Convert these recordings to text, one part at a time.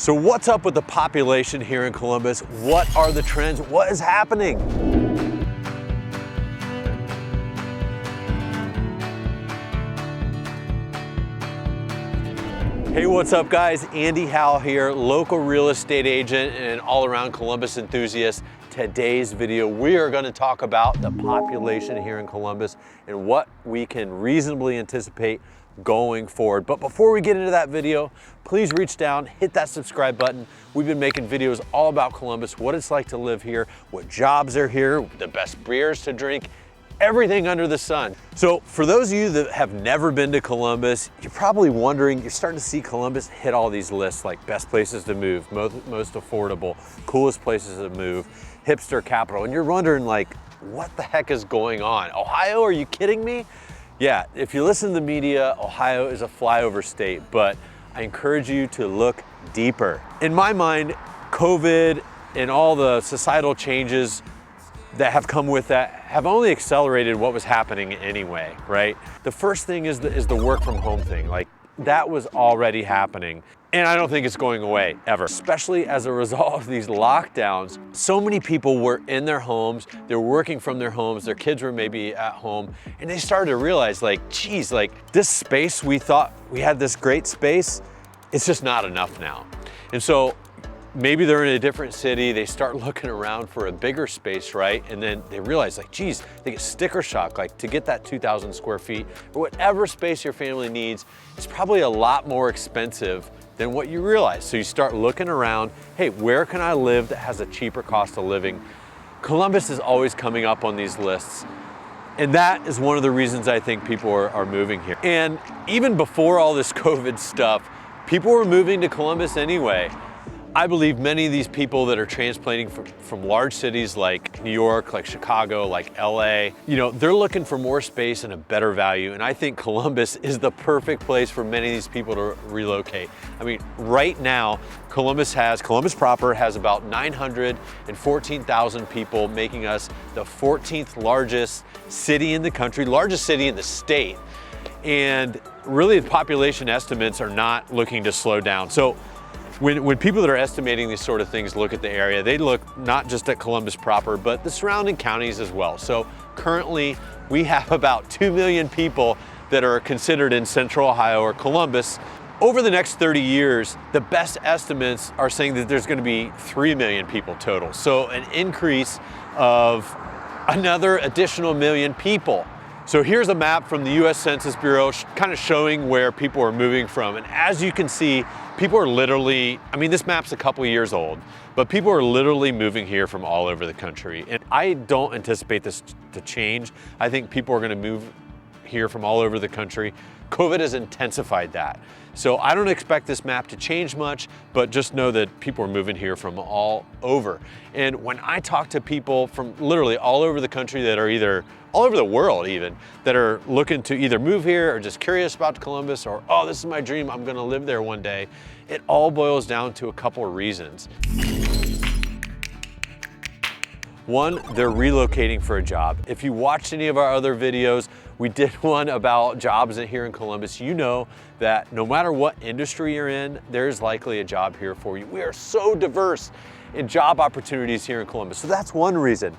So what's up with the population here in Columbus? What are the trends? What is happening? Hey, what's up guys? Andy Howell here, local real estate agent and all around Columbus enthusiast. Today's video, we are going to talk about the population here in Columbus and what we can reasonably anticipate going forward. But before we get into that video, please reach down, hit that subscribe button. We've been making videos all about Columbus, what it's like to live here, what jobs are here, the best beers to drink, everything under the sun. So for those of you that have never been to Columbus, you're probably wondering, you're starting to see Columbus hit all these lists like best places to move, most affordable, coolest places to move, hipster capital. And you're wondering like, what the heck is going on? Ohio, are you kidding me? Yeah, if you listen to the media, Ohio is a flyover state, but I encourage you to look deeper. In my mind, COVID and all the societal changes that have come with that have only accelerated what was happening anyway, right? The first thing is the work from home thing. Like that was already happening. And I don't think it's going away ever, especially as a result of these lockdowns. So many people were in their homes, they're working from their homes, their kids were maybe at home, and they started to realize like, geez, like this space, we thought we had this great space, it's just not enough now. And so maybe they're in a different city, they start looking around for a bigger space, right? And then they realize like, geez, they get sticker shock, like to get that 2,000 square feet or whatever space your family needs, it's probably a lot more expensive than what you realize. So you start looking around, hey, where can I live that has a cheaper cost of living? Columbus is always coming up on these lists. And that is one of the reasons I think people are moving here. And even before all this COVID stuff, people were moving to Columbus anyway. I believe many of these people that are transplanting from large cities like New York, like Chicago, like LA, you know, they're looking for more space and a better value. And I think Columbus is the perfect place for many of these people to relocate. I mean, right now, Columbus proper has about 914,000 people, making us the 14th largest city in the country, largest city in the state. And really the population estimates are not looking to slow down. So when people that are estimating these sort of things look at the area, they look not just at Columbus proper, but the surrounding counties as well. So currently we have about 2 million people that are considered in Central Ohio or Columbus. Over the next 30 years, the best estimates are saying that there's going to be 3 million people total. So an increase of another additional million people. So here's a map from the US Census Bureau kind of showing where people are moving from. And as you can see, people are literally, I mean, this map's a couple years old, but people are literally moving here from all over the country. And I don't anticipate this to change. I think people are going to move here from all over the country. COVID has intensified that. So I don't expect this map to change much, but just know that people are moving here from all over. And when I talk to people from literally all over the country that are either, all over the world even, that are looking to either move here or just curious about Columbus or, oh, this is my dream, I'm gonna live there one day, it all boils down to a couple of reasons. One, they're relocating for a job. If you watched any of our other videos, we did one about jobs here in Columbus. You know that no matter what industry you're in, there's likely a job here for you. We are so diverse in job opportunities here in Columbus. So that's one reason.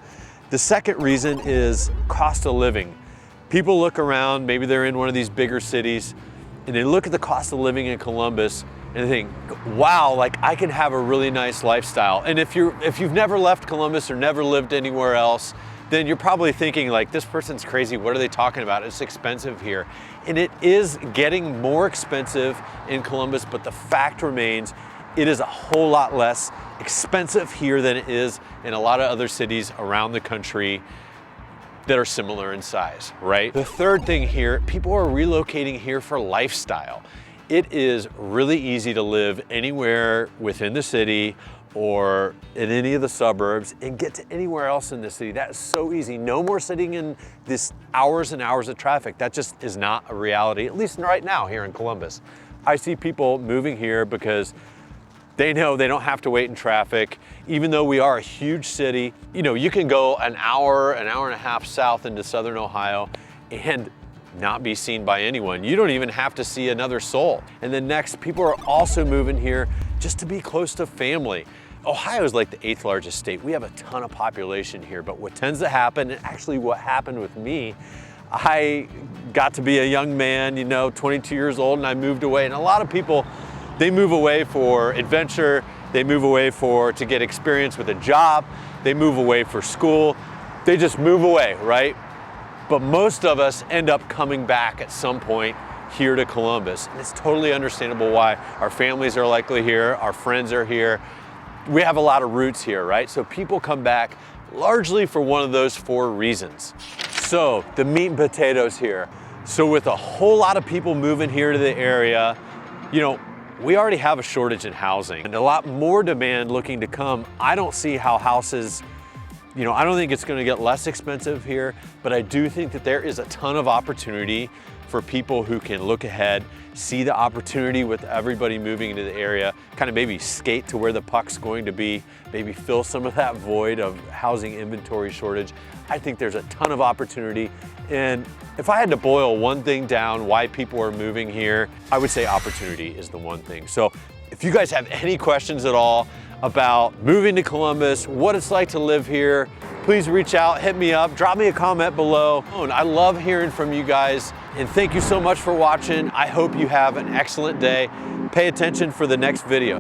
The second reason is cost of living. People look around, maybe they're in one of these bigger cities, and they look at the cost of living in Columbus and they think, wow, like I can have a really nice lifestyle. And if you've never left Columbus or never lived anywhere else, then you're probably thinking like, this person's crazy, what are they talking about? It's expensive here. And it is getting more expensive in Columbus, but the fact remains, it is a whole lot less expensive here than it is in a lot of other cities around the country that are similar in size, right? The third thing here, people are relocating here for lifestyle. It is really easy to live anywhere within the city or in any of the suburbs and get to anywhere else in the city. That is so easy. No more sitting in this hours and hours of traffic. That just is not a reality, at least right now here in Columbus. I see people moving here because they know they don't have to wait in traffic. Even though we are a huge city, you know, you can go an hour and a half south into Southern Ohio and not be seen by anyone. You don't even have to see another soul. And then next, people are also moving here just to be close to family. Ohio is like the 8th largest state. We have a ton of population here, but what tends to happen, and actually what happened with me, I got to be a young man, 22 years old, and I moved away. And a lot of people, they move away for adventure, they move away to get experience with a job, they move away for school, they just move away, right? But most of us end up coming back at some point here to Columbus. And it's totally understandable why. Our families are likely here, our friends are here. We have a lot of roots here, right? So people come back largely for one of those 4 reasons. So the meat and potatoes here. So with a whole lot of people moving here to the area, we already have a shortage in housing and a lot more demand looking to come. I don't see how houses, I don't think it's going to get less expensive here, but I do think that there is a ton of opportunity for people who can look ahead, see the opportunity with everybody moving into the area, kind of maybe skate to where the puck's going to be, maybe fill some of that void of housing inventory shortage. I think there's a ton of opportunity. And if I had to boil one thing down why people are moving here, I would say opportunity is the one thing. So if you guys have any questions at all about moving to Columbus, what it's like to live here, please reach out, hit me up, drop me a comment below. I love hearing from you guys, and thank you so much for watching. I hope you have an excellent day. Pay attention for the next video.